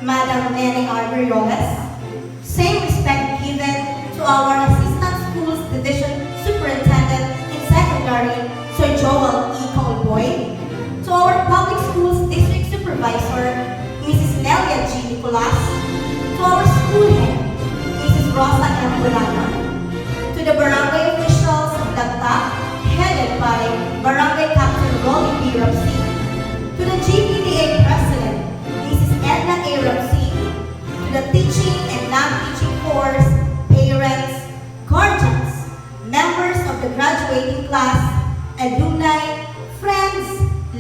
Madam Nene Arberioles. Same respect given to our Assistant Schools Division Superintendent in Secondary, Sir Joel E. Colboy. To our Public Schools District Supervisor, Mrs. Nelia G. Nicolas. To our school head, Mrs. Rosa M. Bulana. To the barangay officials of Lagta, headed by Barangay Captain Rolly B. Rapsi. To the GPDA President, Mrs. Edna A. Rapsi. To the teaching and non-teaching force, parents, guardians, members of the graduating class, alumni, friends,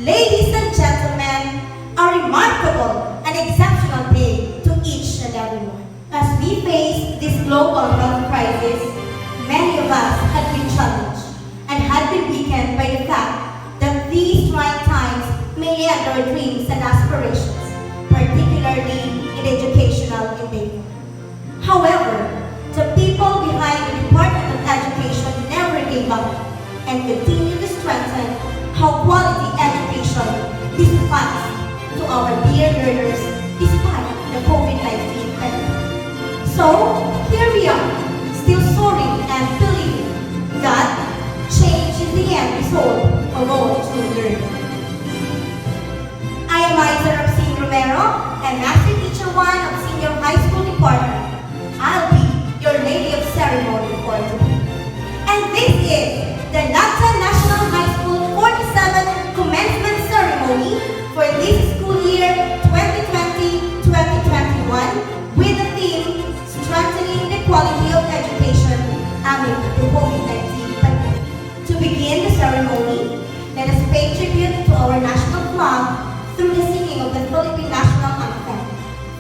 ladies and gentlemen, a remarkable and exceptional day to each and everyone. As we face this global health crisis, many of us had been challenged and had been weakened by the fact that these trying times may end our dreams and aspirations, particularly in educational endeavor. However, the people behind the Department of Education never gave up and continue to strengthen how quality education is passed to our dear learners despite the COVID-19 pandemic. So, here we are, still soaring and believing that change is the end result of all true learning. I am Isa Rapsin Romero, and Master Teacher 1 of Senior High School Department. I'll be your Lady of Ceremony for today. And this is the Lagta National High School 47 Commencement Ceremony for this school year 2020-2021 with the theme Strengthening the Quality of Education amid the COVID-19 pandemic. To begin the ceremony, let us pay tribute to our national flag through the singing of the Philippine National Anthem,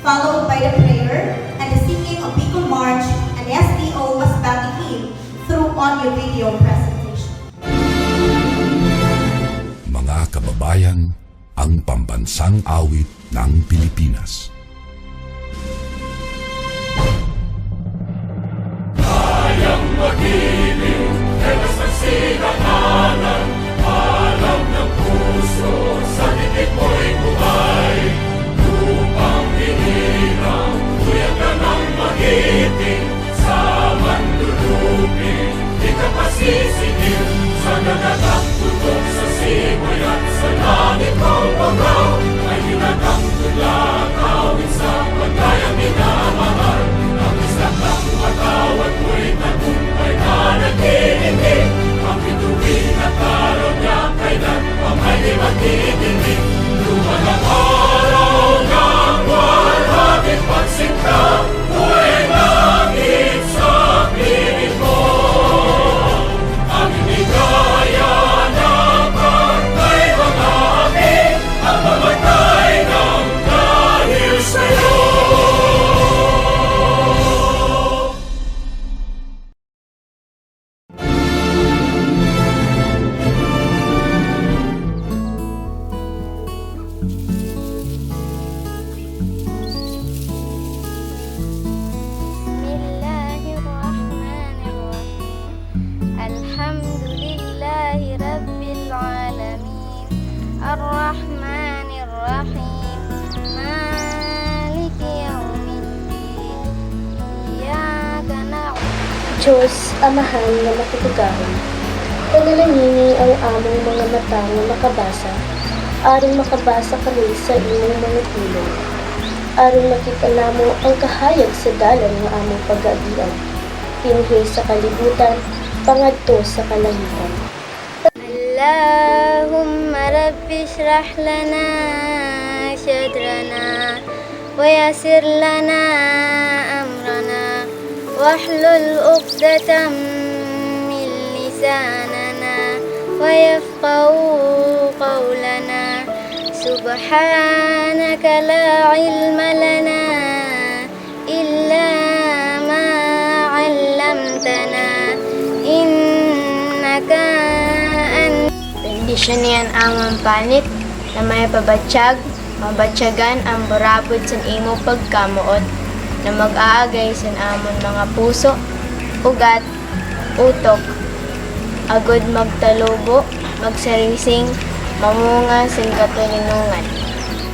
followed by the prayer and the singing of Bicol March and SDO Masbate hymn through audio-video presentation. Mga kababayan, ang pambansang awit ng Pilipinas. Kayang magiliw, helas ng sinakanan, alam ng puso, sa dikit mo'y buhay. Lupang hinirang, tuyag ka ng magiting, sa manlulupin, di ka pasisingil, sa nagagang tutok sa simoy at sa langit mong pagaw, ay hinagang tulad, awit sa pagkayang minamahal, ang isang ng matawad mo'y tagumpay na naghihingi, ang bituin at araw niya kailan pang ay di magdidinig. Luman ang araw ng walhagit pagsinta, buhay langit sa piling mo. Ang inigaya ng pagkay mga aking, ang mamatay ng dahil sa'yo. Alhamdulillahi Rabbil Alamin Ar-Rahmanir Rahim Maliki Yawmiddin Iyaka na'budu. Diyos, Amahan na makitugahon, panalangini ang among mga mata nga makabasa, aring makabasa kami sa imong mga tulong, aring makita namo ang kahayag sa dalan nga among pag-agian, pinhi sa kalibutan, pangadto sa kalangitan. Allahumma Rabbi shrah lana sadrana wa yassir lana amrana wahlul 'uqdatam min lisanana wa yafqahu qawlana subhanaka la ilma lana illa ma 'allamtana innaka Bendisyon niyan amang panit na may pabatsyag, mabatsyagan ang burabod sa imo pagkamuot na mag-aagay sa amon mga puso, ugat, utok, agod magtalubo, magsarising, mamunga sin katulinungan.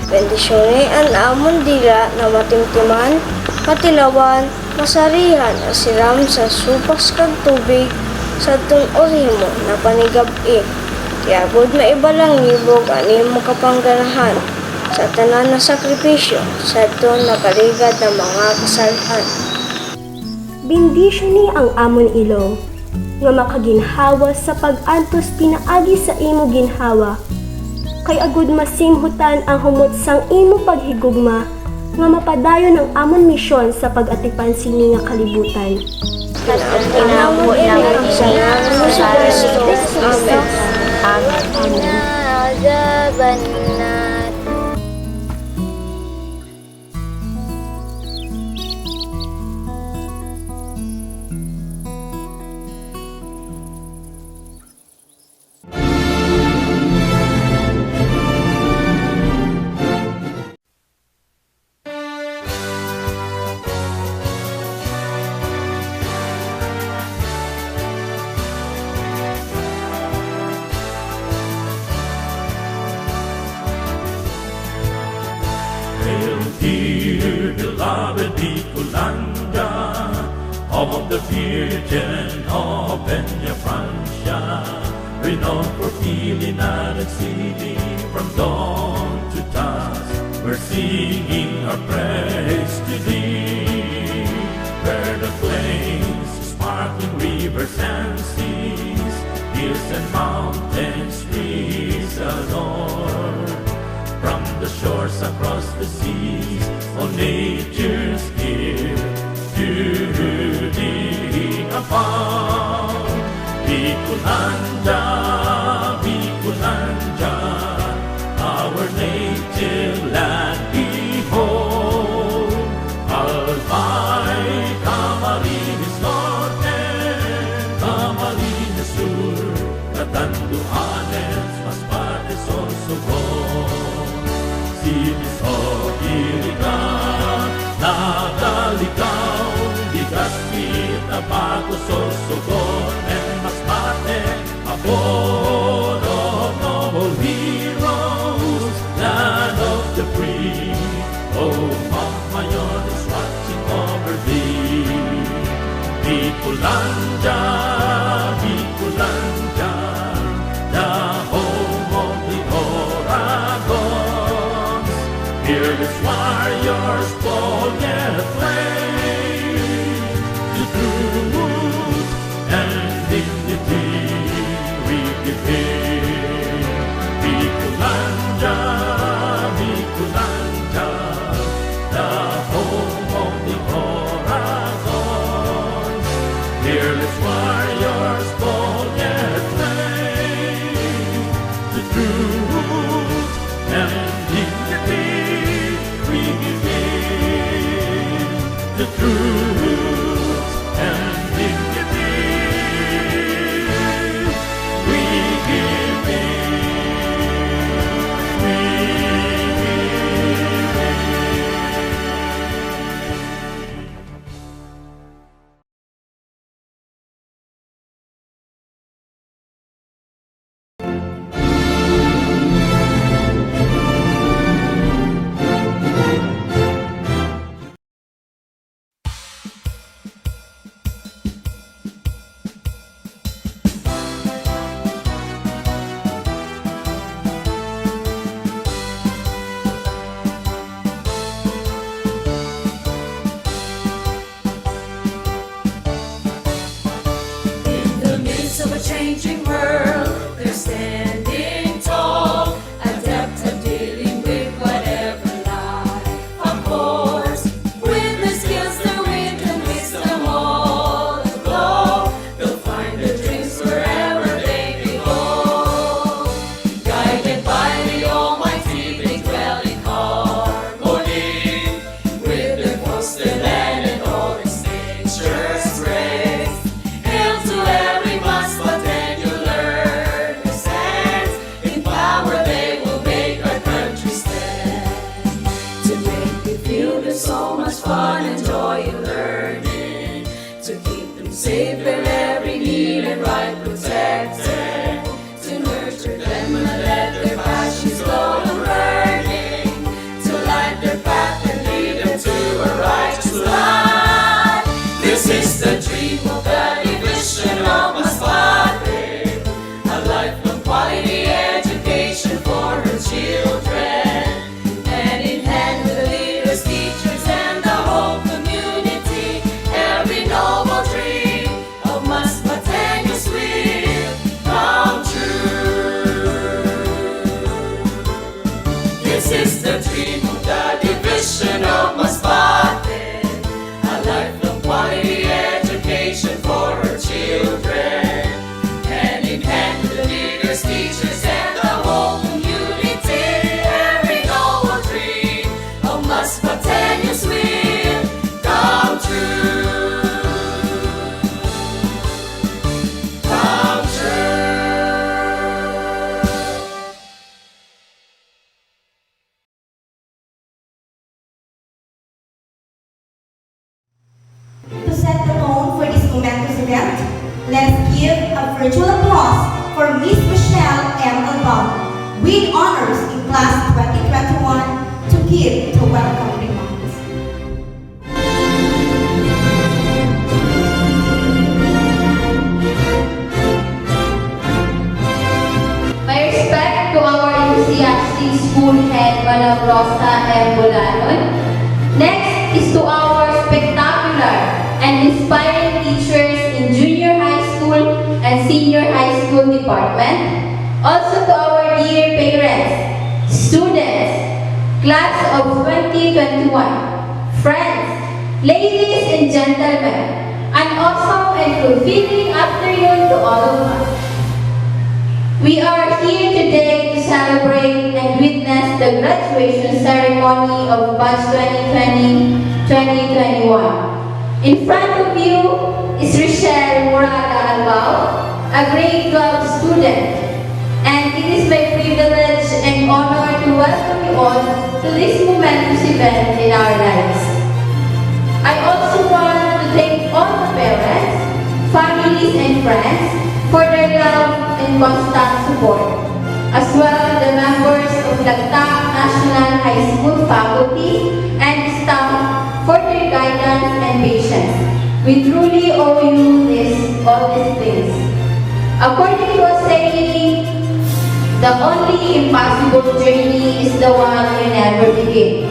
Bendisyonin ang amon dila na matimtiman, matilawan, masarihan, asiram sa supas kag tubig, sa tunurimo na panigab-i. Tiagod maibalang libog ani mo kapangganahan, sa tanan na sakripisyo, sa doon nakaligad ng mga kasalahan. Bendisyon ni ang amon ilong, nga makaginhawa sa pag-antos pinaagi sa imo ginhawa. Kay agud masimhutan ang humot sang imo paghigugma, nga mapadayon ang amon misyon sa pag-atipan sini nga kalibutan. Inapo namin siya sa Kristo. Amen. Amen. Hail, dear beloved Nicolanda, home of the Virgin of Peña Francia, renowned for healing and exceeding from dawn to dusk. We're singing our praise to thee, where the flames, sparkling rivers and seas, hills and mountains breeze adore. From the shores across the seas, all nature's here to thee abound. Bicolanda, Bicolanda, our native land behold. Albay, Camarines Norte, Camarines Sur, Catanduanes, Masbate, Sorsogon. Sinis o Irigan, Nagalikaw, Legazpi, Tabaco, Sorsogon, and Masbate, abode of noble heroes, land of the free. Oh, Mount Mayon is watching over thee. Bicolanda, Bicolanda, the home of the Oragons. Fearless warriors, bold yet flame, to truth and dignity we give him. Bicolanda, Bicolanda, the home of the Oragons. Fearless warriors, bold yet flame, to truth and dignity we give in. The truth and dignity we give in. We give in. In the midst of a changing world, they're standing tall, adept at dealing with whatever life affords. With the skills, the wit, and wisdom all aglow, they'll find their dreams wherever they may go. Guided by the Almighty, they dwell in harmony with their coastal land and all its nature's grace. Hail to every must, but then you learn to stand. In power they will make our country stand. To make you feel there's so much fun and joy in learning. To keep them safe in every need and right protected. To nurture them and let their passions glow and burning. momentous event, let's give a virtual applause for Miss Michelle M. Albano, with honors in class 2021, to give the welcome remarks. My respect to our enthusiastic school head, Madam Rosa M. Bolanon. Next is to our spectacular and inspiring teachers in junior high school and senior high school department. Also to our dear parents, students, class of 2021, friends, ladies and gentlemen, an awesome and fulfilling afternoon to all of us. We are here today to celebrate and witness the graduation ceremony of Batch 2020-2021. In front of you is Rochelle Moraga Albao, a grade 12 student, and it is my privilege and honor to welcome you all to this momentous event in our lives. I also want to thank all the parents, families, and friends for their love and constant support, as well as the members of Lagta National High School faculty and staff for their guidance and patience. We truly owe you all these things. According to a saying, the only impossible journey is the one you never begin.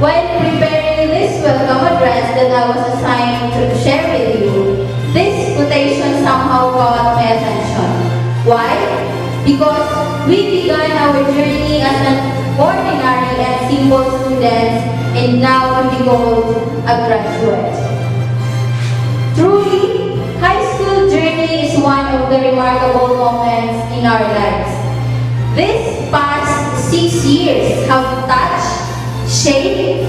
While preparing this welcome address that I was assigned to share with you, this quotation somehow caught my attention. Why? Because we began our journey as an ordinary and simple student, and now we become a graduate. Truly, high school journey is one of the remarkable moments in our lives. These past 6 years have touched, shaped,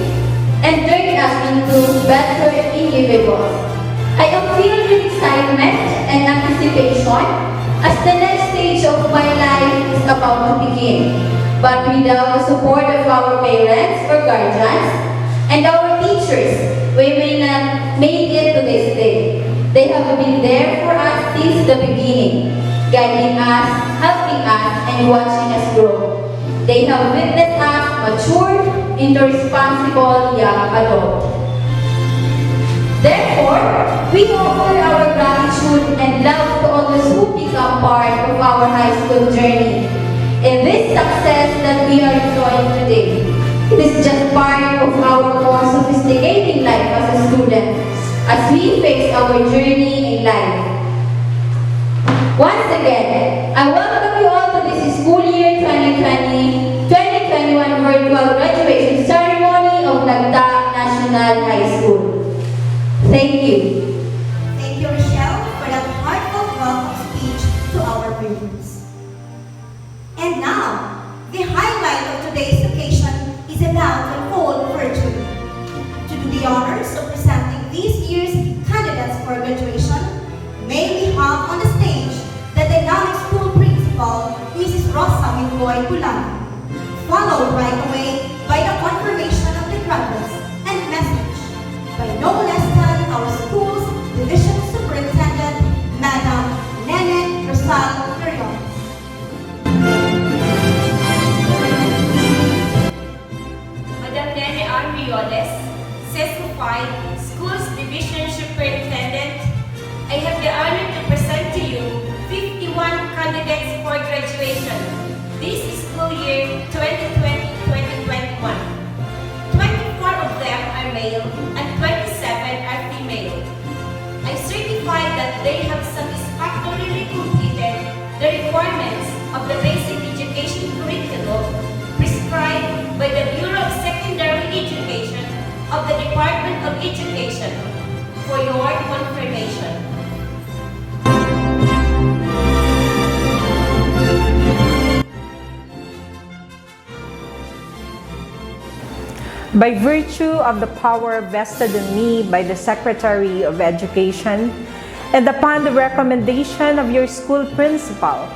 and turned us into better individuals. I am filled with excitement and anticipation as the next stage of my life is about to begin. But without the support of our parents or guardians and our teachers, we may not make it to this day. They have been there for us since the beginning, guiding us, helping us, and watching us grow. They have witnessed us mature into responsible young adults. Therefore, we offer our gratitude and love to all those who become part of our high school journey. In this success that we are enjoying today, it is just part of our more sophisticated life as a student, as we face our journey in life. Once again, I welcome you all to this school year 2020-2021 virtual graduation ceremony of Lagta National High School. Thank you. Thank you, Rochelle, for that heartfelt welcome speech to our viewers. And now, the highlight of today's occasion is about to unfold virtually. To do the honors of presenting this year's candidates for graduation, may we have on the stage the dynamic school principal, Mrs. Rosa Mingoy Bulano, followed right away by the confirmation of the graduates and message by no less than our school's division superintendent, Madam Nene Rosal Perion. Madam Nene R. Rioles, CESCO 5, Schools Division Superintendent, I have the honor to present to you 51 candidates for graduation this school year 2020-2021. 24 of them are male and 27 are female. I certify that they have satisfactorily completed the requirements of the basic education curriculum prescribed by the Bureau of Secondary Education of the Department of Education for your confirmation. By virtue of the power vested in me by the Secretary of Education, and upon the recommendation of your school principal,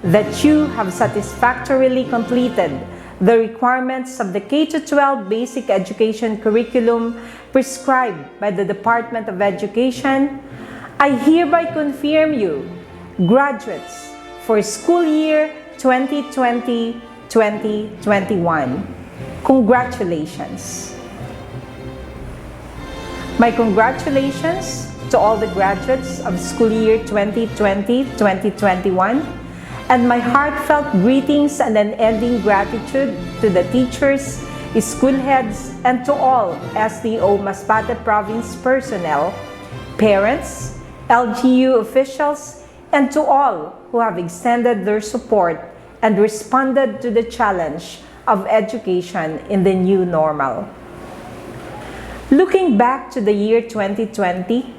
that you have satisfactorily completed the requirements of the K-12 basic education curriculum prescribed by the Department of Education, I hereby confirm you graduates for school year 2020-2021. Congratulations! My congratulations to all the graduates of school year 2020-2021, and my heartfelt greetings and unending gratitude to the teachers, school heads, and to all SDO Masbate Province personnel, parents, LGU officials, and to all who have extended their support and responded to the challenge of education in the new normal. Looking back to the year 2020,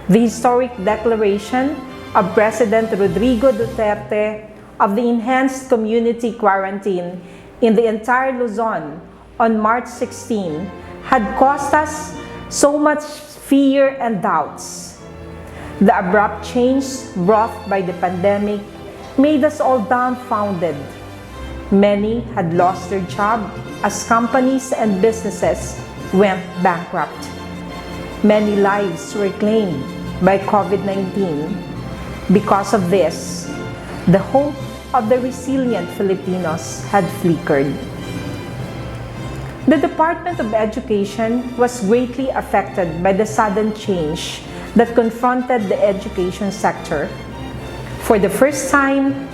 the historic declaration of President Rodrigo Duterte of the enhanced community quarantine in the entire Luzon on March 16 had caused us so much fear and doubts. The abrupt change brought by the pandemic made us all dumbfounded. Many had lost their job as companies and businesses went bankrupt. Many lives were claimed by COVID-19. Because of this, the hope of the resilient Filipinos had flickered. The Department of Education was greatly affected by the sudden change that confronted the education sector. For the first time,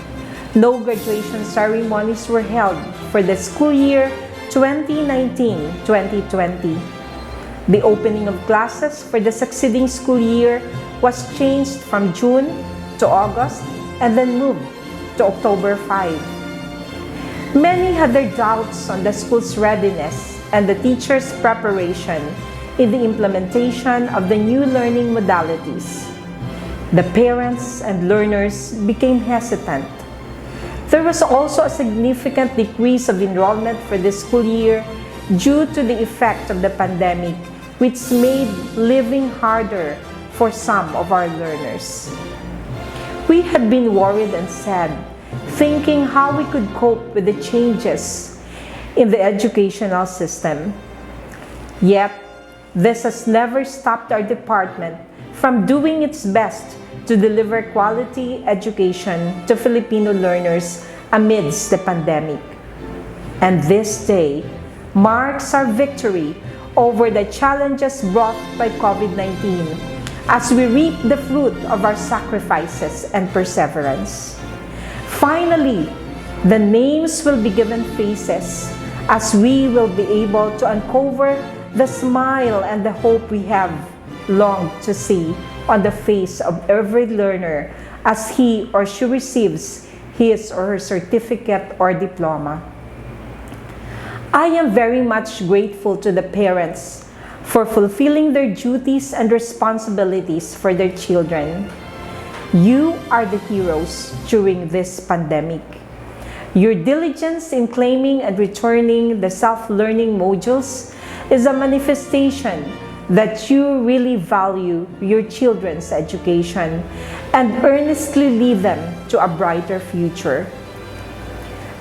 no graduation ceremonies were held for the school year 2019-2020. The opening of classes for the succeeding school year was changed from June to August and then moved to October 5. Many had their doubts on the school's readiness and the teachers' preparation in the implementation of the new learning modalities. The parents and learners became hesitant. There was also a significant decrease of enrollment for the school year due to the effect of the pandemic, which made living harder for some of our learners. We had been worried and sad, thinking how we could cope with the changes in the educational system. Yet, this has never stopped our department from doing its best to deliver quality education to Filipino learners amidst the pandemic. And this day marks our victory over the challenges brought by COVID-19 as we reap the fruit of our sacrifices and perseverance. Finally, the names will be given faces as we will be able to uncover the smile and the hope we have longed to see on the face of every learner as he or she receives his or her certificate or diploma. I am very much grateful to the parents for fulfilling their duties and responsibilities for their children. You are the heroes during this pandemic. Your diligence in claiming and returning the self-learning modules is a manifestation that you really value your children's education and earnestly lead them to a brighter future.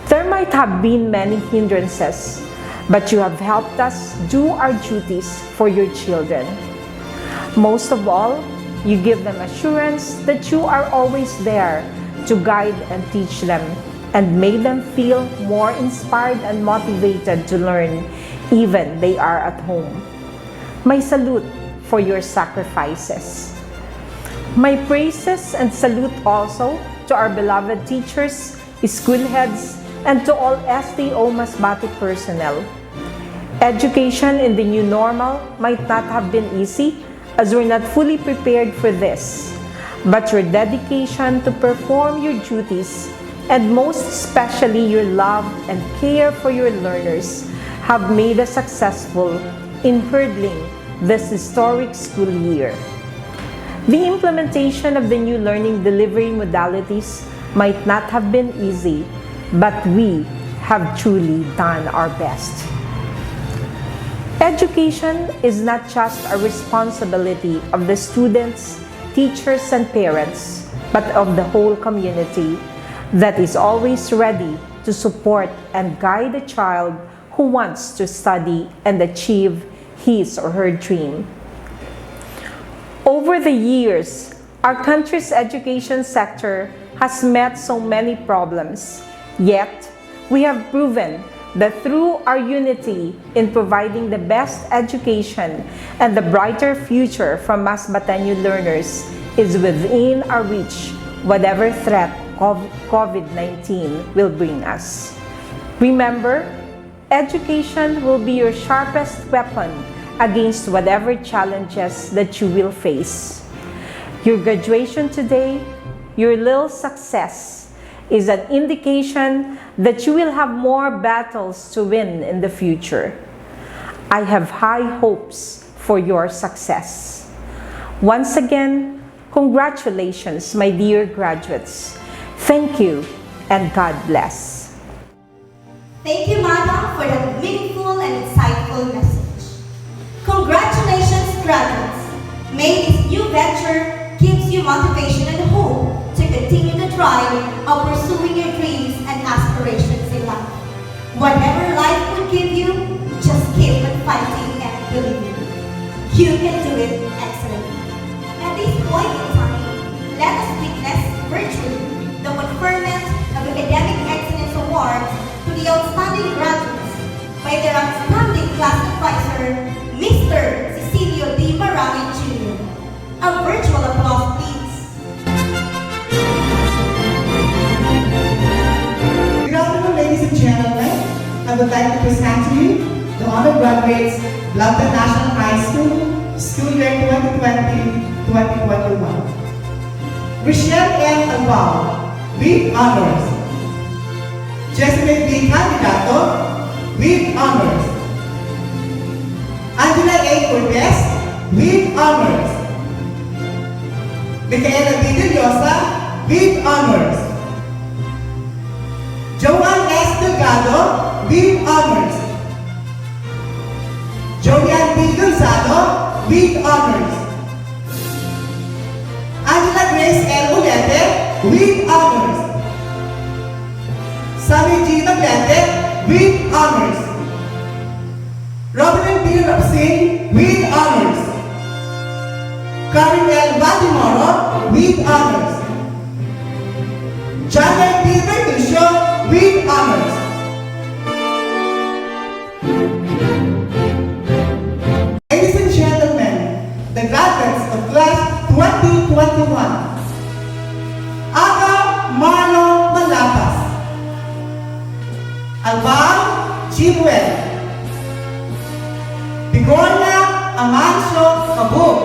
There might have been many hindrances, but you have helped us do our duties for your children. Most of all, you give them assurance that you are always there to guide and teach them and make them feel more inspired and motivated to learn even they are at home. My salute for your sacrifices. My praises and salute also to our beloved teachers, school heads, and to all SDO Masbate personnel. Education in the new normal might not have been easy as we're not fully prepared for this, but your dedication to perform your duties and most especially your love and care for your learners have made us successful in hurdling this historic school year. The implementation of the new learning delivery modalities might not have been easy, but we have truly done our best. Education is not just a responsibility of the students, teachers, and parents, but of the whole community that is always ready to support and guide a child who wants to study and achieve his or her dream. Over the years, Our country's education sector has met so many problems, yet we have proven that through our unity in providing the best education and the brighter future for Masbatenu learners is within our reach, whatever threat COVID-19 will bring us. Remember, education will be your sharpest weapon against whatever challenges that you will face. Your graduation today, your little success, is an indication that you will have more battles to win in the future. I have high hopes for your success. Once again, congratulations, my dear graduates. Thank you and God bless. Thank you, Madam, for that meaningful and insightful message. Congratulations, graduates. May this new venture gives you motivation and hope to continue the drive of pursuing your dreams and aspirations in life. Whatever life would give you, just keep on fighting and believing. You can do it excellently. At this point in time, let us witness virtually the conferment of Academic Excellence Awards to the outstanding graduates by their outstanding class advisor, Mr. Cecilio D. Marami Jr. A virtual applause, please. Good afternoon, ladies and gentlemen. I would like to present to you the honor graduates of Lagta National High School, school year 2020-2021. Rochelle N. Albao, with honors. Jessamine B. Candidato, with honors. Angela A. Cortez, with honors. Micaela B. Deliosa, with honors. Joanne S. Delgado, with honors. Joanne B. Gonzalo, with honors. Angela Grace L. Ulete, with honors. Sammy G. Naglete, with honors. Robin B. Rapsin, with honors. Karen L. Vatimoro, with honors. Janet B. Vertucio, with honors. Ladies and gentlemen, the graduates of class 2021. Aga Marlo Malapas. Alban Chibuel. Bigorna Amancio Cabuk.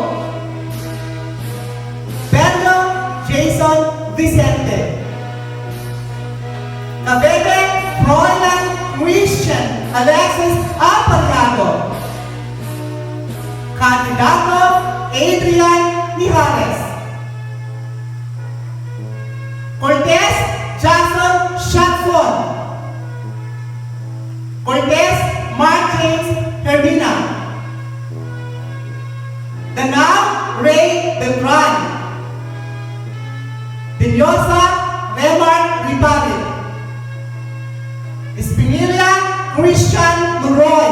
Jason Vicente. Cabebe Froilan Christian Alexis Apariago. Candidato Adrian Mijares. Cortez Jackson Shatfon. Cortez Mark James Hermina. Danang Ray Beltran. Deliosa Remar Ripari. Espinilla Christian Muroy.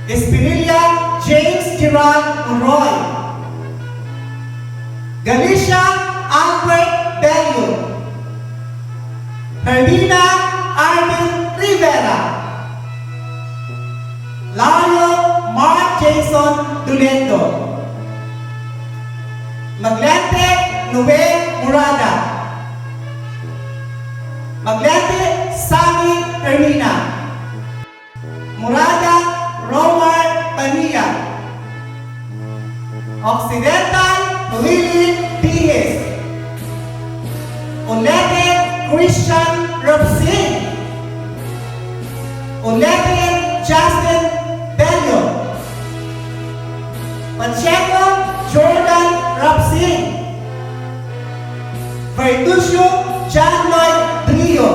Espinilla James Gerard Muroy. Galicia Albert Bello. Hermina Armin Rivera. Lario Mark Jason Dulendo. Maglete Nube Murada. Maglete Sami Hermina. Murada Romar Pania. Occidental Willie Pires. Ulete Christian Robsin. Ulete Justin Bello. Pacheco Jordan Robsin. Vertucio John Lloyd Trio.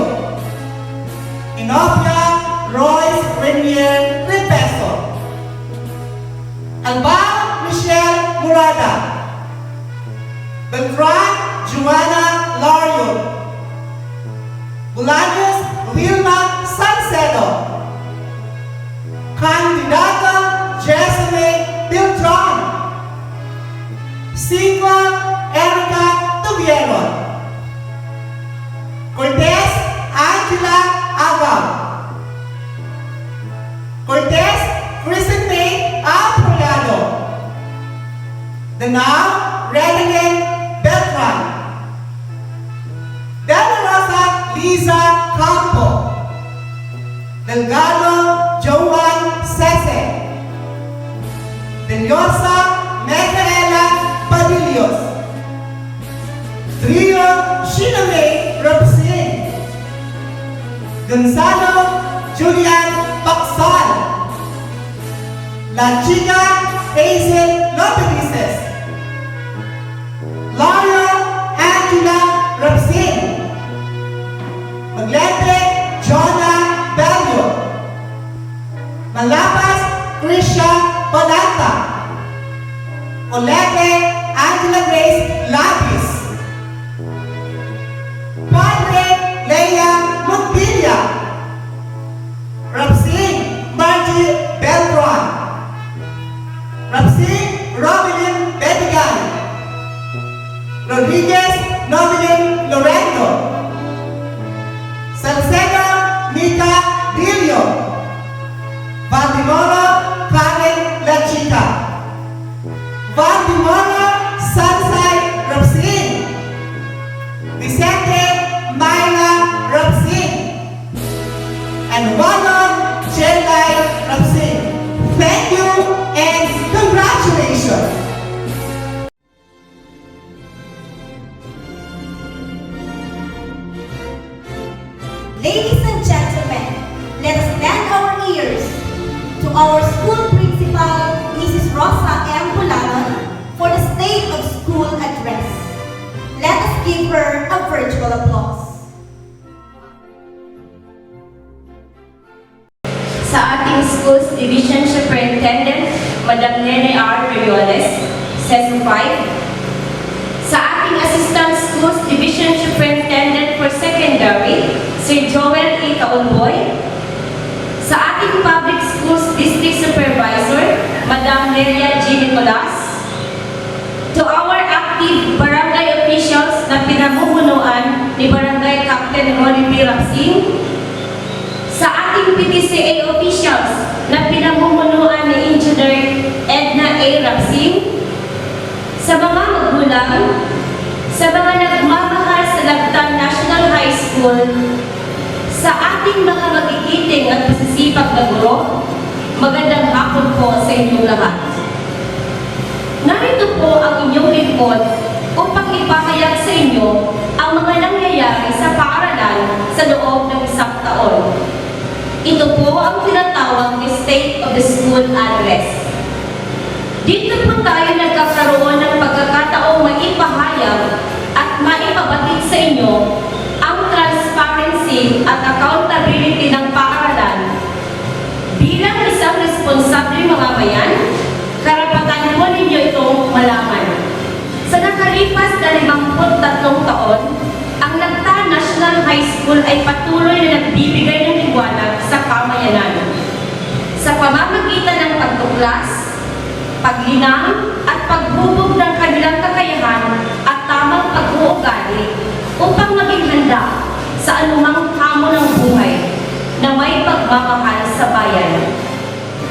Inopia Royce Renier Repeso. Alba Michelle Murada. Beltran Joanna Lario. Bulaños Wilma Salcedo. Candidata Jessamine Beltran. 5, Erica Tuvieron. Cortez Angela Agaw. Cortez Kristen May Apollado. The now Redegan Beltran. Dela Rosa Liza Campo. Delgado Joan Sese. Deliosa Micaela Padillos. Trio Shiname Robsin. Gonzalo Julian Paksal. La Chica Hazel Lopez. Laura Angela Robsin. Maglete Jonah Bello. Malapas Krisha Palanta. Olete Angela Grace Lapis. Padre Leia Montilla. Rapsin Margie Beltran. Rapsin Robin Bedigan. Rodriguez Novelin Lorenzo. Salcedo Mika Dilio. Valdemoro Karen La Chica. Valdemoro Sansay Rapsin. Vicente Myla Rapsin. And Walon Chelay Rapsin. Thank you and congratulations. Ladies and gentlemen, let us lend our ears to our school principal, Mrs. Rosa M. Bulanon, for the State of School Address. Let us give her a virtual applause. Sa ating Schools Division Superintendent, Madam Nene R. Rioles, Session 5. Sa ating Assistant Schools Division Superintendent for Secondary, Sir Joel E. Kaunboy. Sa ating Public Schools District Supervisor, Madam Nelia G. Nicolas. To our active barangay officials na pinamumunuan ni Barangay Captain Rolly P. Rapsin. Sa ating PTCA officials na pinamumunuan ni Engineer Edna A. Rapsin. Sa mga magulang, sa mga nagmamahal sa Lagta National High School, sa ating mga magigiting at masisipag na guro, magandang hapon po sa inyong lahat. Narito po ang inyong lingkod upang ipahayag sa inyo ang mga nangyayari sa paaralan sa loob ng isang taon. Ito po ang tinatawag ni State of the School Address. Dito po tayo nagkakaroon ng pagkakataong maipahayag at maipabatid sa inyo ang transparency at accountability ng paaralan. Bilang isang responsable mamamayan, karapatan po ninyo itong malaman. Sa nakalipas na 53 taon, ang Lagta National High School ay patuloy na nagbibigay ng liwanag sa pamayanan. Sa pamamagitan ng pagtuklas, paglinang at paghubog ng kanilang kakayahan at tamang pag-uugali upang maging handa sa anumang hamon ng buhay na may pagmamahal sa bayan.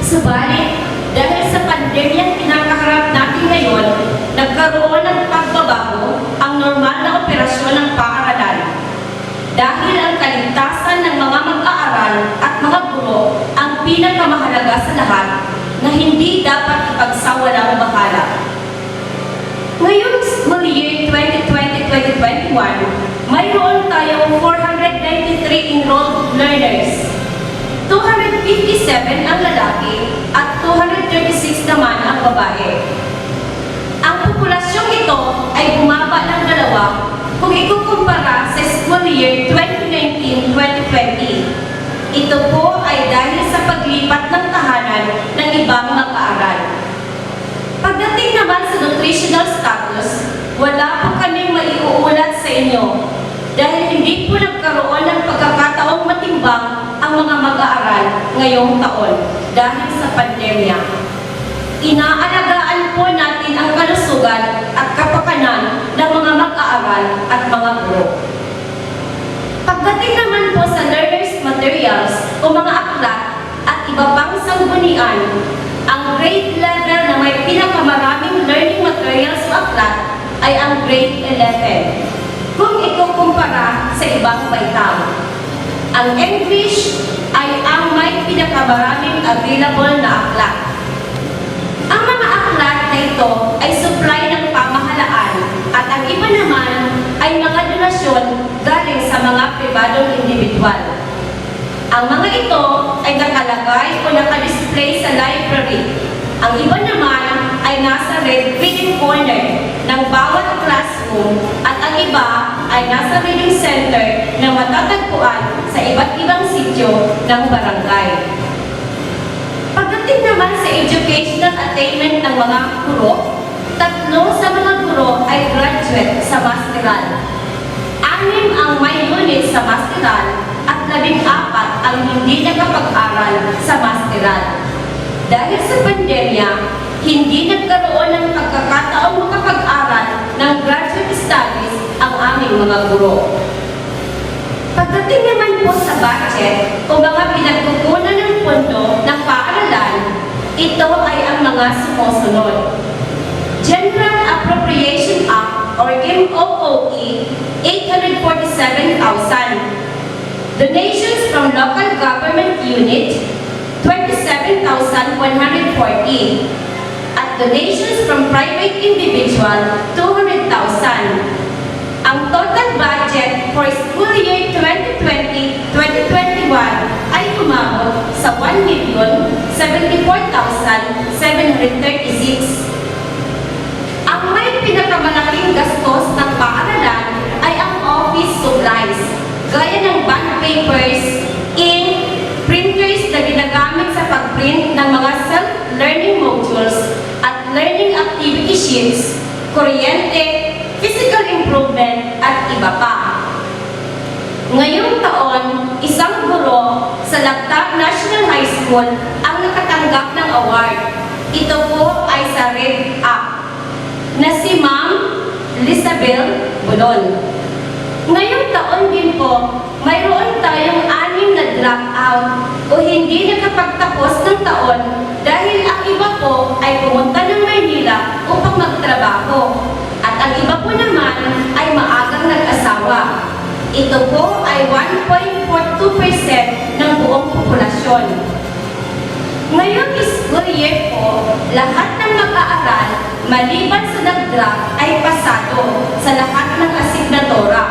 Subalit, dahil sa pandemyang kinakaharap natin ngayon, nagkaroon ng pagbabago ang normal na operasyon ng paaralan. Dahil ang kaligtasan ng mga mag-aaral at mga guro ang pinakamahalaga sa lahat na hindi dapat ipagsawalang bahala. Ngayong school year 2020-2021, mayroon tayong 493 enrolled learners. 257 ang lalaki at 236 naman ang babae. Ang populasyong ito ay bumaba ng 2 kung ikukumpara sa school year 2019-2020. Ito po ay dahil sa paglipat ng tahanan ng ibang mag-aaral. Pagdating naman sa nutritional status, wala po kaming maiuulat sa inyo dahil hindi po nagkaroon ng pagkakataong matimbang ang mga mag-aaral ngayong taon dahil sa pandemya. Inaalagaan po natin ang kalusugan kalusugan at kapakanan ng mga mag-aaral at mga guro. Pagdating naman po sa learners' materials o mga aklat at iba pang sanggunian, ang grade level na may pinakamaraming learning materials o aklat ay ang grade 11 kung ikukumpara sa ibang baitang. Ang English ay ang may pinakamaraming available na aklat. Ang mga aklat na ito ay supply ng pamahalaan at ang iba naman ay mga donasyon galing sa mga pribadong individual. Ang mga ito ay nakalagay o nakadisplay sa library. Ang iba naman ay nasa reading corner ng bawat classroom at ang iba ay nasa reading center na matatagpuan sa iba't ibang sityo ng barangay. Pagdating naman sa educational attainment ng mga guro, 3 sa mga guro ay graduate sa masteral. 6 ang may unit sa masteral at 14 ang hindi nakapag-aral sa masteral. Dahil sa pandemya, hindi nagkaroon ng pagkakataong makapag-aral ng graduate studies ang aming mga guro. Pagdating naman po sa budget o mga pinagkukunan ng pondo ng paaralan, ito ay ang mga sumusunod. General Appropriation Act or MOOE, 847,000. Donations from local government unit, 27,140. At donations from private individual, 200,000. Ang total budget for school year 2020-2021 ay umabot sa 1,074,736. Ang may pinakamalaking gastos ng paaralan ay ang office supplies, gaya ng bond papers, ink, printers na ginagamit sa pagprint ng mga self-learning modules at learning activity sheets, kuryente, physical improvement, at iba pa. Ngayong taon, isang guro sa Lagta National High School ang nakatanggap ng award. Ito po ay sa Rites na si Ma'am Lisabel Bulon. Ngayong taon din po, mayroon tayong 6 na dropout o hindi nakapagtapos ng taon dahil ang iba po ay pumunta ng Maynila upang magtrabaho at ang iba po naman ay maagang nag-asawa. Ito po ay 1.42% ng buong populasyon. Ngayong school year po, lahat ng mag-aaral maliban sa nag-drop ay pasado sa lahat ng asignatura.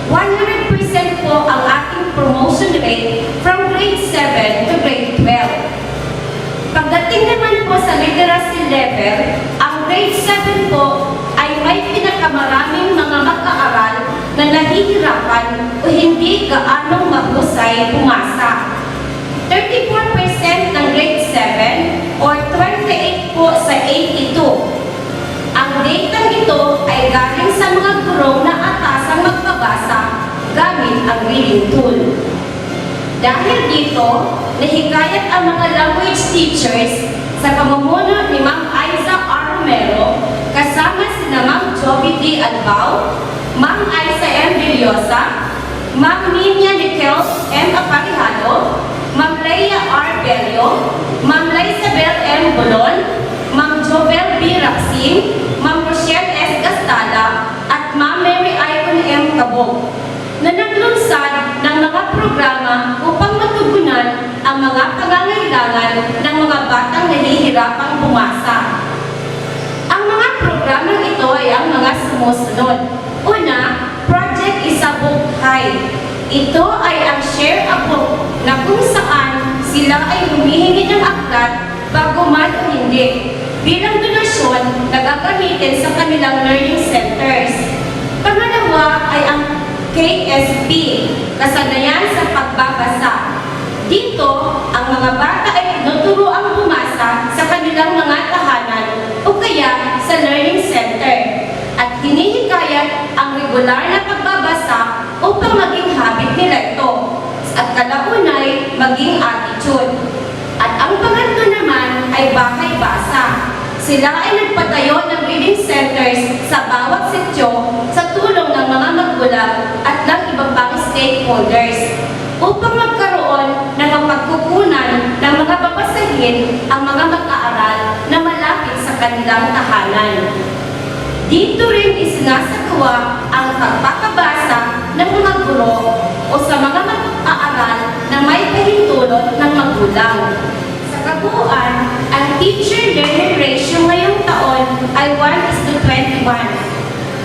100% po ang ating promotion rate from grade 7 to grade 12. Pagdating naman po sa literacy level, ang grade 7 po ay may pinakamaraming mga mag-aaral na nahihirapan o hindi gaanong mahusay pumasa. 34% ng grade 7 or 28 po sa 82. Ang data ito ay galing sa mga guro na atasang magbabasa gamit ang reading tool. Dahil dito, nahikayat ang mga language teachers sa pamumuno ni Ma'am Aiza R. Romero kasama sina Ma'am Joby D. Albao, Ma'am Aiza M. Villosa, Ma'am Ninia Nickel M. Aparijado, Ma'am Leia R. Bello, Ma'am Laisabel M. Bolon, Ma'am Jovel B. Raxin, Ma'am Rochelle S. Gastala, at Ma'am Mary Icon M. Cabog, na naglunsad ng mga programa upang matugunan ang mga pangangailangan ng mga batang nahihirapang bumasa. Ang mga programang ito ay ang mga sumusunod. Una, Project Isa Book High. Ito ay ang share a book na kung saan sila ay humihingi ng aklat bago man o hindi bilang donasyon na gagamitin sa kanilang learning centers. Pangalawa ay ang KSP, Kasanayan sa Pagbabasa. Dito, ang mga bata ay tinuturoang bumasa sa kanilang mga tahanan o kaya sa learning center at hinihikayat ang regular na pagbabasa upang maging habit nila ito at kalaunay maging attitude. At ang pangatlo naman ay bahay basa. Sila ay nagpatayo ng reading centers sa bawat sityo sa tulong ng mga magulang at ng iba pang stakeholders upang magkaroon ng mapagkukunan ng mga babasahin ang mga mag-aaral na malapit sa kanilang tahanan. Dito rin isinasagawa ang pagpapabasa ng mga guro o sa mga mag-aaral na may pahintulot ng magulang. Sa kabuuan, ang teacher-learner ratio ngayong taon ay 1:21.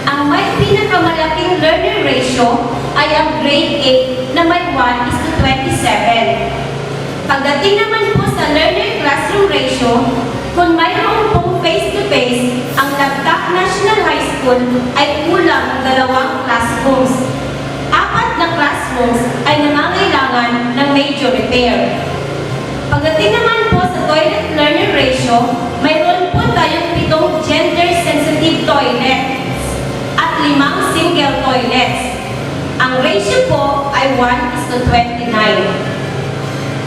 Ang may pinakamalaking learner ratio ay ang grade 8 na may 1:27. Pagdating naman po sa learner classroom ratio, kung mayroon pong face-to-face, ang Lagta National High School ay kulang ng 2 classrooms. 4 na classrooms ay nangangailangan ng major repair. Pagdating naman po sa toilet learner ratio, mayroon po tayong 7 gender-sensitive toilets at 5 single toilets. Ang ratio po ay 1:29.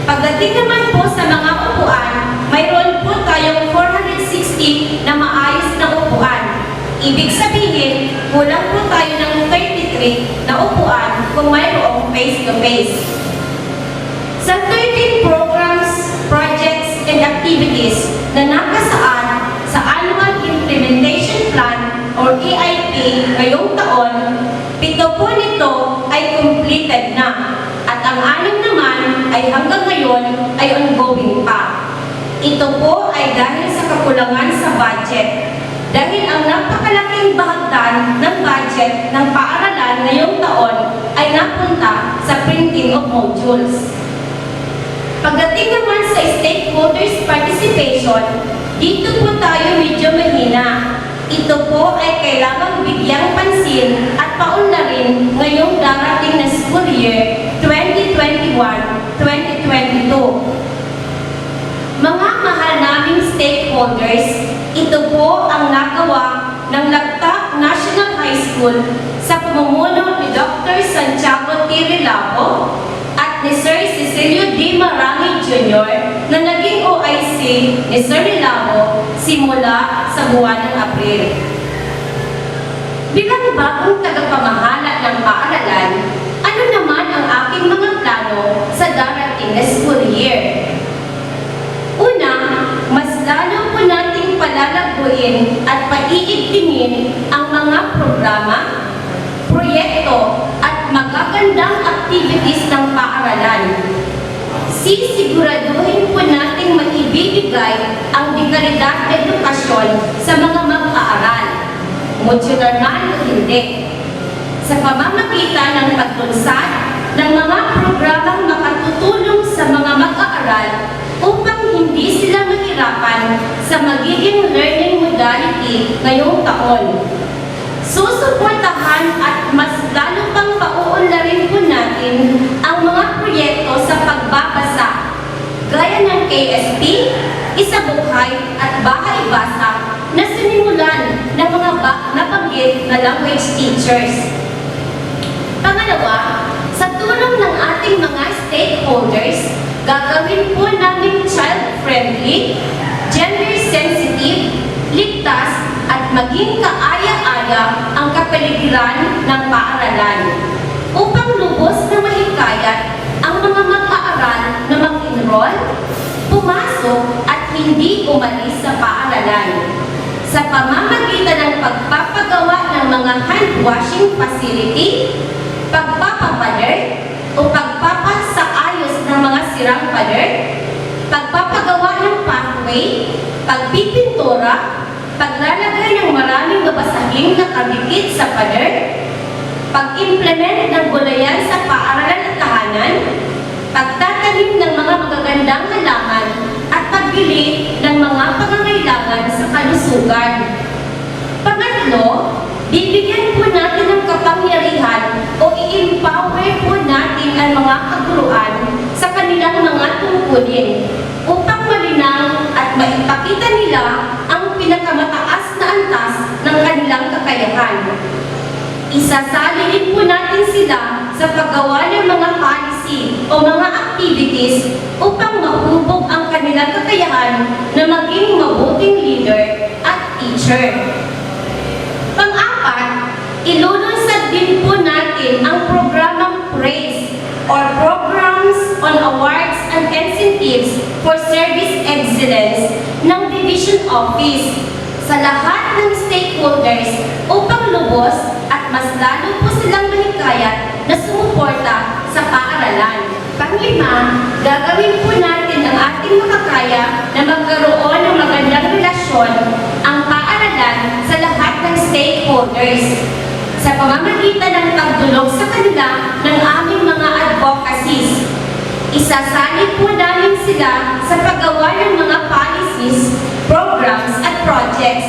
Pagdating naman po sa mga upuan, mayroon po tayong 460 na maayos na upuan. Ibig sabihin, kulang po tayo ng 33 na upuan kung mayroong face-to-face. Sa 13 programs, projects, and activities na nakasaad sa Annual Implementation Plan or EIP ngayong taon, 7 po nito ay completed na at ang 6 naman ay hanggang ngayon ay ongoing pa. Ito po ay dahil sa kakulangan sa budget. Dahil ang napakalaking bahagdan ng budget ng paaralan ngayong taon ay napunta sa printing of modules. Pagdating naman sa stakeholders participation, dito po tayo medyo mahina. Ito po ay kailangang bigyang pansin at paunlarin ngayong darating na school year 2021-2022. Mga mahal naming stakeholders, ito po ang nagawa ng Lagta National High School sa pamumuno ni Dr. Santiago T. Rilabo at ni Sir Cecilio D. Marangi Jr. na naging OIC ni Sir Rilabo simula sa buwan ng Abril. Bilang bagong tagapamahala ng paaralan, ano naman ang aking mga plano sa darating na school year? Una, mas lalo po nating palalaguin at paiigtingin ang mga programa, proyekto at magagandang activities ng paaralan. Sisiguraduhin po nating maibibigay ang dekalidad edukasyon sa mga mag-aaral, modular man o hindi, sa pamamagitan ng paglunsad ng mga programang makatutulong sa mga mag-aaral upang hindi sila mahirapan sa magiging learning modality ngayong taon. Susuportahan at mas lalo pang pauunlarin po natin ang mga proyekto sa pagbabasa gaya ng KSP, Isabuhay at Bahay Basa na sinimulan ng mga nabanggit na language teachers. Pangalawa, sa tulong ng ating mga stakeholders, gagawin po namin child-friendly, gender-sensitive, ligtas at maging kaaya-aya ang kapaligiran ng paaralan upang lubos na mahikayat ang mga mag-aaral na mag-enroll, pumasok at hindi umalis sa paaralan sa pamamagitan ng pagpapagawa ng mga hand-washing facility, pagpapapader o pagpapasaayos ng mga sirang pader, pagpapagawa ng pathway, pagpipintura, paglalagay ng maraming babasahin na kabikit sa pader, pag-implement ng gulayan sa paaralan at tahanan, pagtatanim ng mga magagandang halaman at pagbili ng mga pangangailangan sa kalusugan. Pangatlo, bibigyan po natin ng kapangyarihan o i-empower po natin ang mga kaguruan sa kanilang mga tungkulin upang malinaw at maipakita nila ang pinakamataas na antas ng kanilang kakayahan. Isasali po natin sila sa paggawa ng mga policy o mga activities upang mahubog ang kanilang kakayahan na maging mabuting leader at teacher. on awards and incentives for service excellence ng Division Office sa lahat ng stakeholders upang lubos at mas lalo po silang mahikayat na sumuporta sa paaralan. Panglima, gagawin po natin ang ating makakaya na magkaroon ng magandang relasyon ang paaralan sa lahat ng stakeholders sa pamamagitan ng pagdulog sa kanila ng aming mga advocacies. Isasanib po namin sila sa paggawa ng mga policies, programs at projects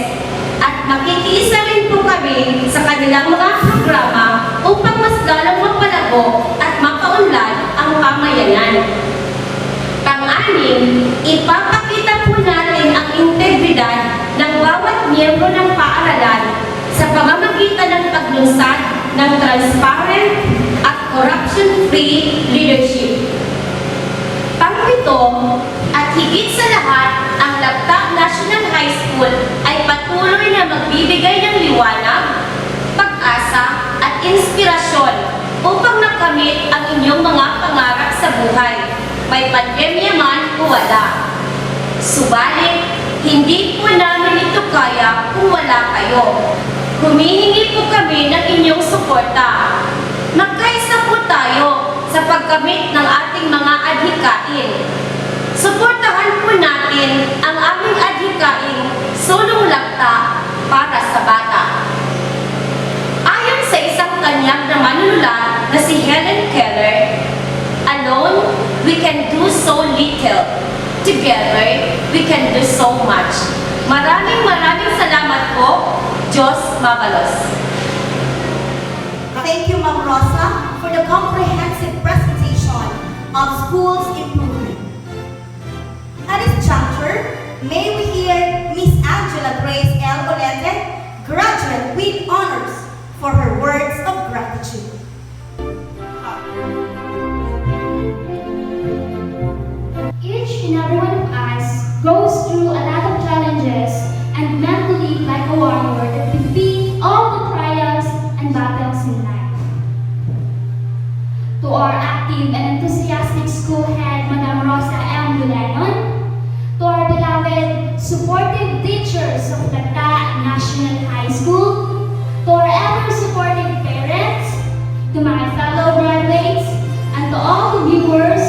at makikiisa rin po kami sa kanilang mga programa upang mas lalong mapalago at mapaunlad ang pamayanan. Pang-anim, ipapakita po natin ang integridad ng bawat miyembro ng paaralan sa pamamagitan ng paglunsad ng transparent at corruption-free leadership. Pang-pito, at higit sa lahat, ang Lagta National High School ay patuloy na magbibigay ng liwanag, pag-asa at inspirasyon upang makamit ang inyong mga pangarap sa buhay, may pandemya man o wala. Subalit, hindi po namin ito kaya kung wala kayo. Humihingi po kami ng inyong suporta. Magkaisa po tayo sa pagkamit ng ating mga adhikain. Suportahan po natin ang aming adhikain Sulong Lagta para sa bata. Ayon sa isang tanyag na manunulat na si Helen Keller, alone, we can do so little. Together, we can do so much. Maraming salamat po. Diyos mabalos. Thank you, Ma'am Rosa, for the comprehensive presentation of schools improvement. At this juncture, may we hear Miss Angela Grace L. Olete, graduate with honors, for her words of gratitude. Each and every one of us goes through a lot of challenges and meant to live like a warrior that defeat all the trials and battles in life. To our active and enthusiastic school head, Madam Rosa M. Bulenon, to our beloved, supportive teachers of Lagta National High School, to our ever-supportive parents, to my fellow graduates, and to all the viewers,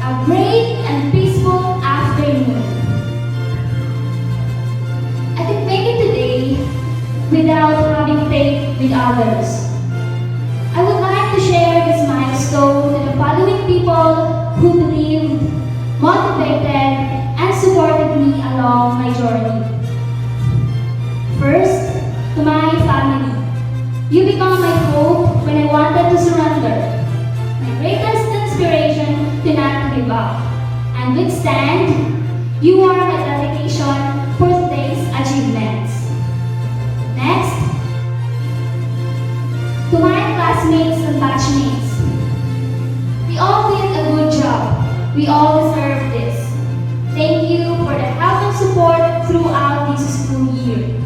a great and peaceful afternoon. I can make it today without having faith with others. I would like to share this milestone to the following people who believed, motivated, and supported me along my journey. First, to my family. You become my hope when I wanted to surrender. My greatest inspiration to not give up and withstand. You are my dedication for today's achievements. Next, to my classmates and batchmates. We all did a good job. We all deserve this. Thank you for the help and support throughout this school year.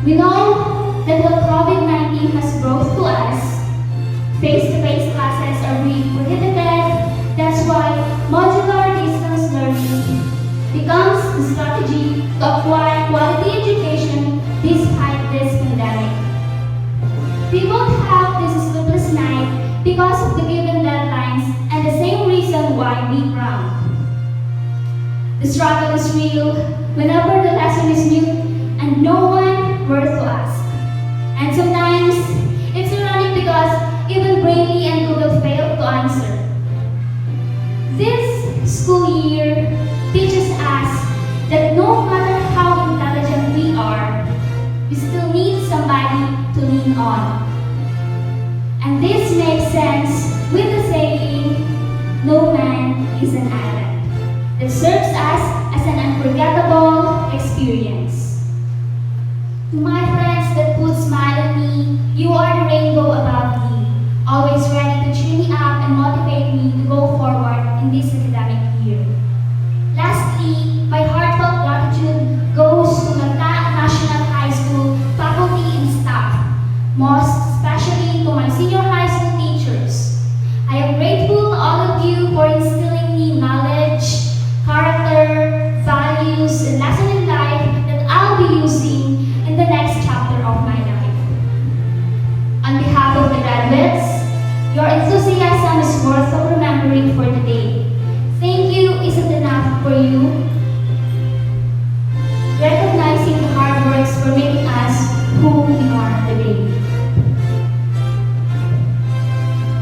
We know that while COVID-19 has brought to us, face-to-face classes are being prohibited. That's why modular distance learning becomes the strategy to acquire quality education despite this pandemic. We won't have this sleepless night because of the given deadlines and the same reason why we frown. The struggle is real whenever the lesson is new and no one worth to ask. And sometimes it's ironic because even Brainy and Google fail to answer. This school year teaches us that no matter how intelligent we are, we still need somebody to lean on. And this makes sense with the saying, no man is an island. That serves us as an unforgettable experience. To my friends that put smile on me, you are the rainbow above me, always ready to cheer me up and motivate me to go forward in this academic year. Lastly, my heartfelt gratitude goes to Lagta National High School faculty and staff, most especially to my senior high school teachers. I am grateful to all of you for instilling who we are today.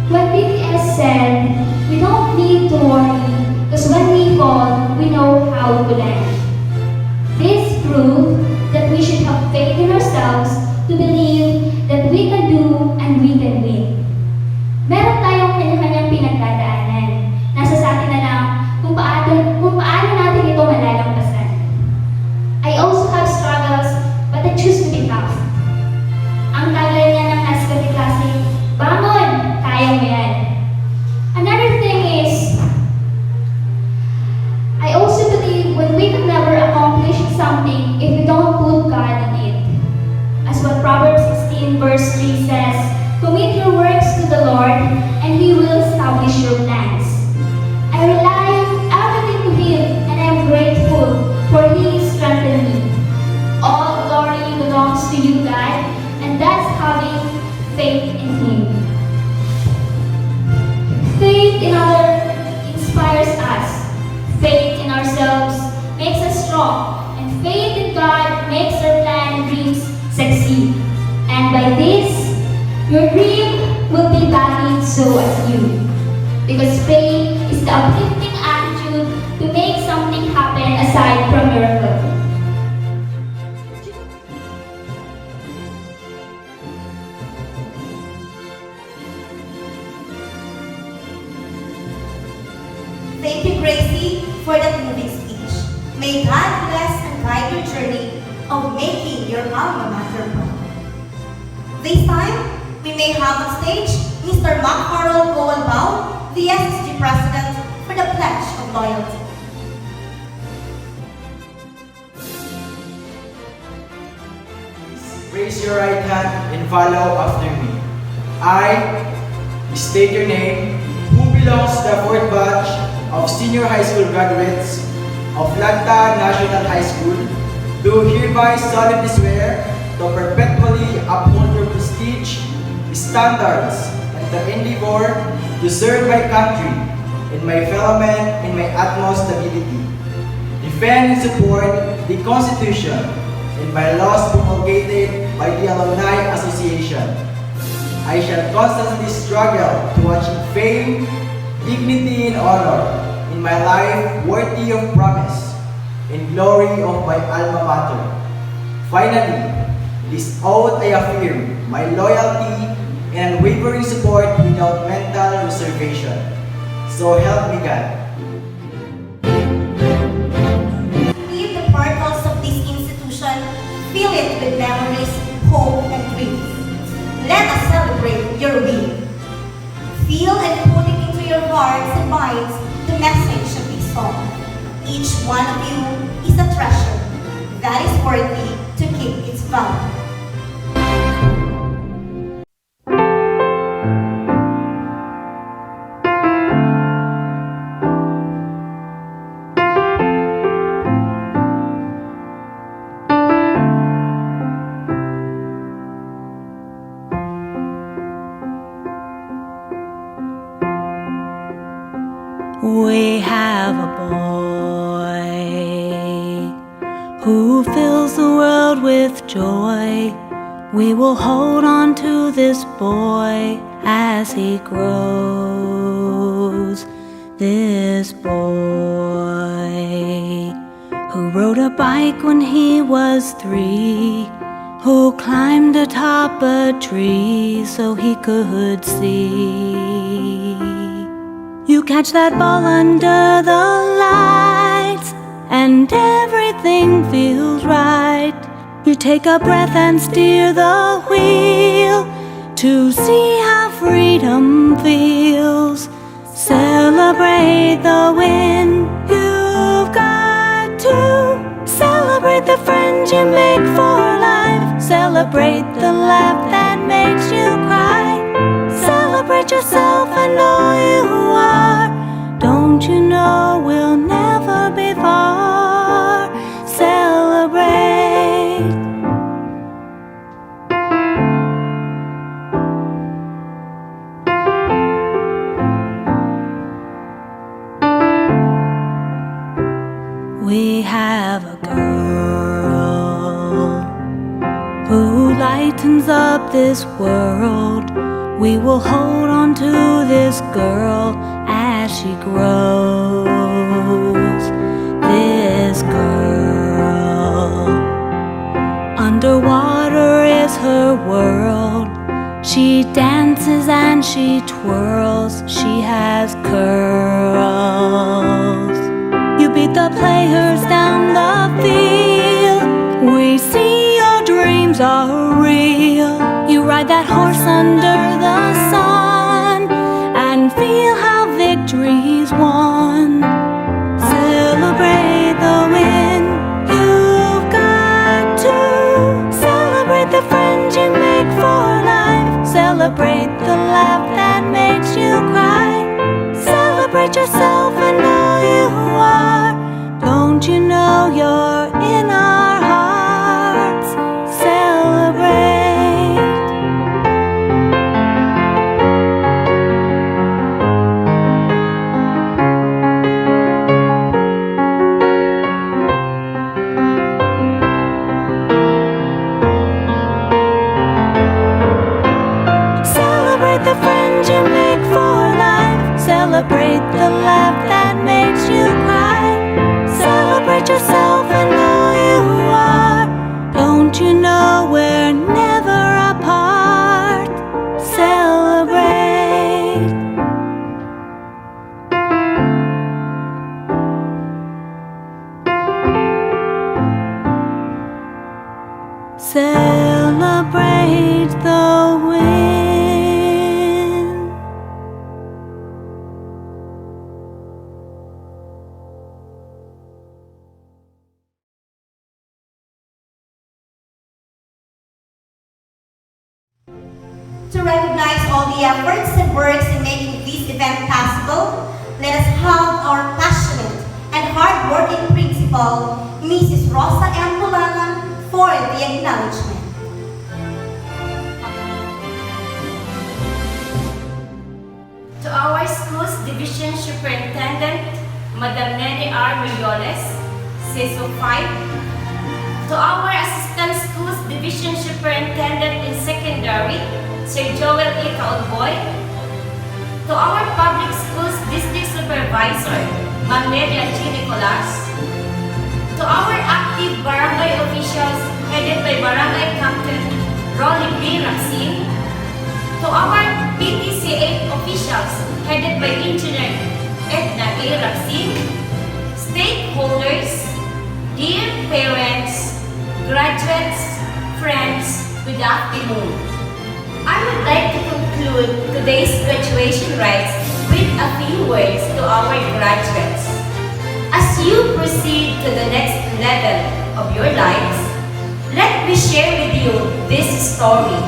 When BTS said, we don't need to worry, because when we fall, we know how to land. This proved that we should have faith in ourselves to believe that we can do and we can win. Meron tayong kanya-kanyang pinagdadaanan. Nasa sa atin na lang kung paano natin ito malalampasan. I also have struggles, but I choose to be tough. Ang taglay niya ng Ascot klase, bangon! Kaya mo yan. Another thing is, I also believe when we can never accomplish something if we don't put God in it. As what Proverbs 16 verse 3 says, commit your works to the Lord, and He will establish your plans. I rely everything to Him, and I am grateful for He strengthened me. All glory belongs to you, God, and that's having faith in Him. Faith in others inspires us. Faith in ourselves makes us strong, and faith in God makes our plan and dreams succeed. And by this, your dream will be valid so as you. Because faith is the uplifting attitude to make something happen aside from miracle. Thank you, Gracie, for that moving speech. May God bless and guide your journey of making your alma mater proud. This time, we may have on stage Mr. Mark Harold Goalbaum, the SSG President, for the Pledge of Loyalty. Raise your right hand and follow after me. I state your name, who belongs to the 4th batch of senior high school graduates of Lagta National High School, do hereby solemnly swear to perpetually uphold your prestige, standards, and the endeavor to serve my country and my fellow men in my utmost ability. Defend and support the Constitution and by laws promulgated by the Alumni Association. I shall constantly struggle to achieve fame, dignity, and honor in my life worthy of promise and glory of my alma mater. Finally, this oath I affirm my loyalty and unwavering support without mental reservation. So help me God. Leave the portals of this institution, fill it with memories, hope, and dreams. Let us celebrate your win. Feel and put it into your hearts and minds the message of this song. Each one of you is a treasure that is worthy to keep its value. We have a boy who fills the world with joy. We will hold on to this boy as he grows. This boy who rode a bike when he was 3, who climbed atop a tree so he could see. You catch that ball under the lights and everything feels right. You take a breath and steer the wheel to see how freedom feels. Celebrate the win. You've got to celebrate the friends you make for life. Celebrate the laugh that makes you cry. Celebrate yourself and all you are. Don't you know we'll never be far? Celebrate. We have a girl who likes brightens up this world. We will hold on to this girl as she grows. This girl. Underwater is her world. She dances and she twirls. She has curls. You beat the players down the field. We see your dreams are real. You ride that horse under the sun and feel how victory's won. Celebrate the win. You've got to celebrate the friends you make for life. Celebrate the laugh that makes you cry. Celebrate yourself and who you are. Don't you know you're in our hearts? Celebrate. Celebrate the friends you make for life. Celebrate the laugh that makes you cry. Celebrate yourself and who you are. Don't you know we're never apart? Celebrate. Celebrate the win. To recognize all the efforts and works in making this event possible, let us have our passionate and hard-working principal, Mrs. Rosa M. Pulanan, for the acknowledgement. To our school's division superintendent, Madam Nene R. Millones, CISO 5. To our assistant schools division superintendent in secondary, Sir Joel E. Caulboy. To our public schools district supervisor, Ma'am Nelia G. Nicolas. To our active barangay officials headed by Barangay Captain Rolly B. Raxin. To our PTCA officials headed by Engineer Edna A. Raxin. Stakeholders, dear parents, graduates, friends, good afternoon. I would like to conclude today's graduation rites with a few words to our graduates. As you proceed to the next level of your lives, let me share with you this story.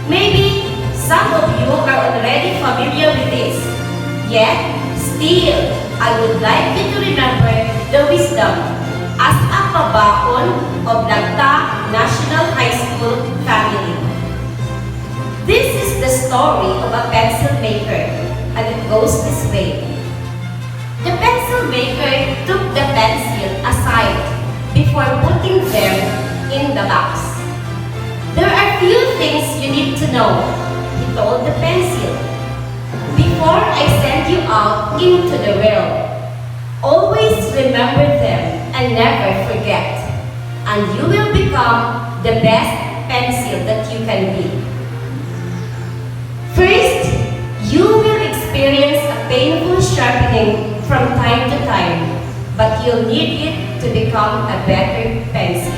Maybe some of you are already familiar with this, yet still I would like you to remember the wisdom as a pabaon of Lagta National High School family. This is the story of a pencil maker, and it goes this way. The pencil maker took the pencil aside before putting them in the box. There are few things you need to know, he told the pencil. Before I send you out into the world, always remember them and never forget, and you will become the best pencil that you can be. First, you will experience a painful sharpening from time to time, but you'll need it to become a better pencil.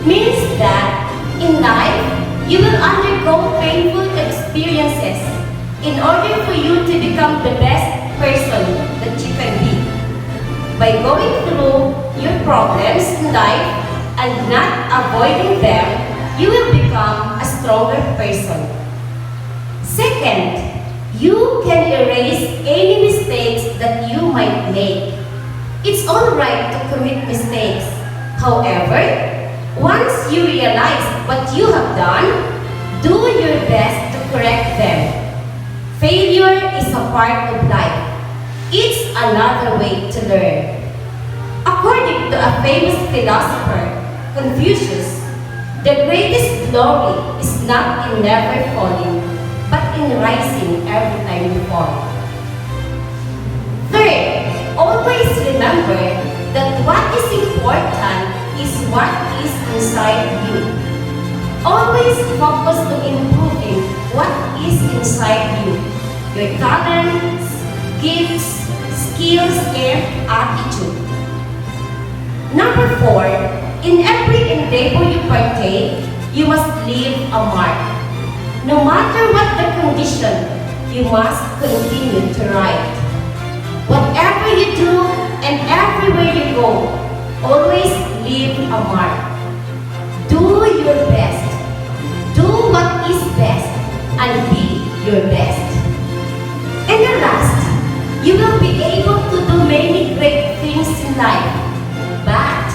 Means that in life, you will undergo painful experiences in order for you to become the best person that you can be. By going through your problems in life and not avoiding them, you will become a stronger person. Second, you can erase any mistakes that you might make. It's alright to commit mistakes. However, once you realize what you have done, do your best to correct them. Failure is a part of life. It's another way to learn. According to a famous philosopher, Confucius, The greatest glory is not in never falling, but in rising every time you fall. Third, always remember that what is important is what is inside you. Always focus on improving what is inside you. Your talents, gifts, skills, and attitude. Number 4, in every endeavor you partake, you must leave a mark. No matter what the condition, you must continue to write. Whatever you do and everywhere you go, always leave a mark. Do your best. Do what is best and be your best. And the last, you will be able to do many great things in life, but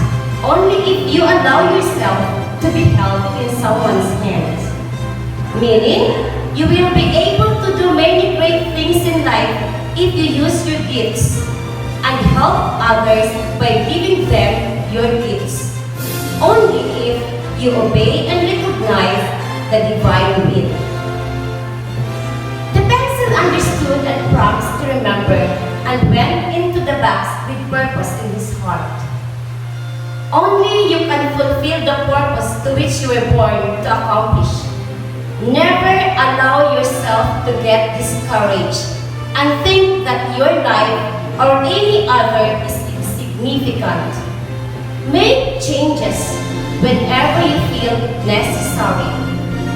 only if you allow yourself to be held in someone's hands. Meaning, you will be able to do many great things in life if you use your gifts and help others by giving them your gifts. Only if you obey and recognize the divine will. The pencil understood and promised to remember and went into the box with purpose in his heart. Only you can fulfill the purpose to which you were born to accomplish. Never allow yourself to get discouraged and think that your life or any other is insignificant. Make changes whenever you feel necessary.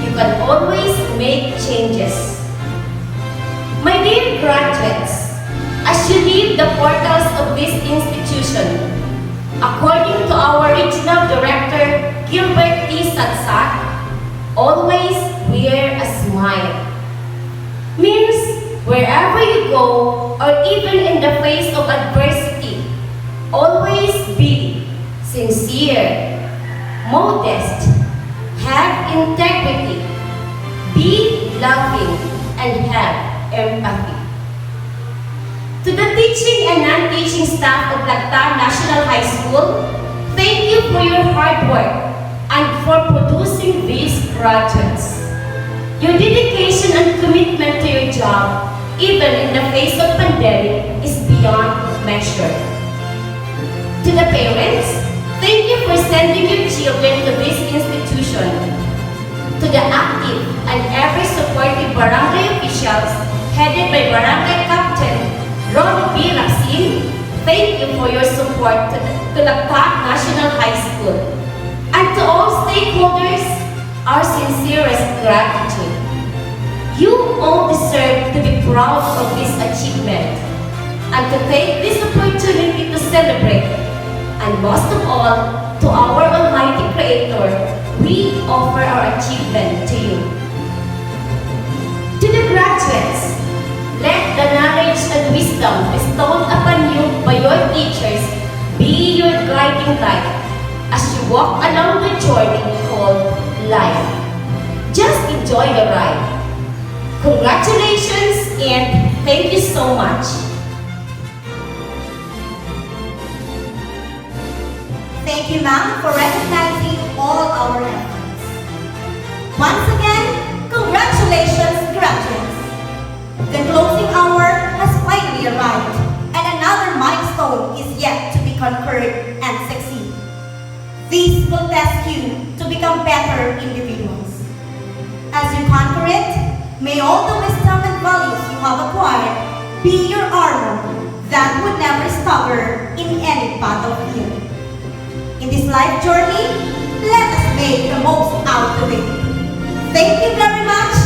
You can always make changes. My dear graduates, as you leave the portals of this institution, according to our Regional Director, Gilbert T. Sadsat, always wear a smile. Means, wherever you go, or even in the face of adversity, always be sincere, modest, have integrity, be loving, and have empathy. To the teaching and non-teaching staff of Lagta National High School, thank you for your hard work and for producing these graduates. Your dedication and commitment to your job, even in the face of pandemic, is beyond measure. To the parents, thank you for sending your children to this institution. To the active and ever supportive barangay officials headed by Barangay Captain Ron B. Raxin, thank you for your support to Lagta National High School. And to all stakeholders, our sincerest gratitude. You all deserve to be proud of this achievement and to take this opportunity to celebrate. And most of all, to our Almighty Creator, we offer our achievement to you. To the graduates, let the knowledge and wisdom bestowed upon you by your teachers be your guiding light as you walk along the journey called life. Just enjoy the ride. Congratulations and thank you so much. Thank you, ma'am, for recognizing all our efforts. Once again, congratulations, graduates. The closing hour has finally arrived, and another milestone is yet to be conquered and succeed. This will test you to become better individuals. As you conquer it, may all the wisdom and values you have acquired be your armor that would never stagger in any battlefield. In this life journey, let us make the most out of it. Thank you very much.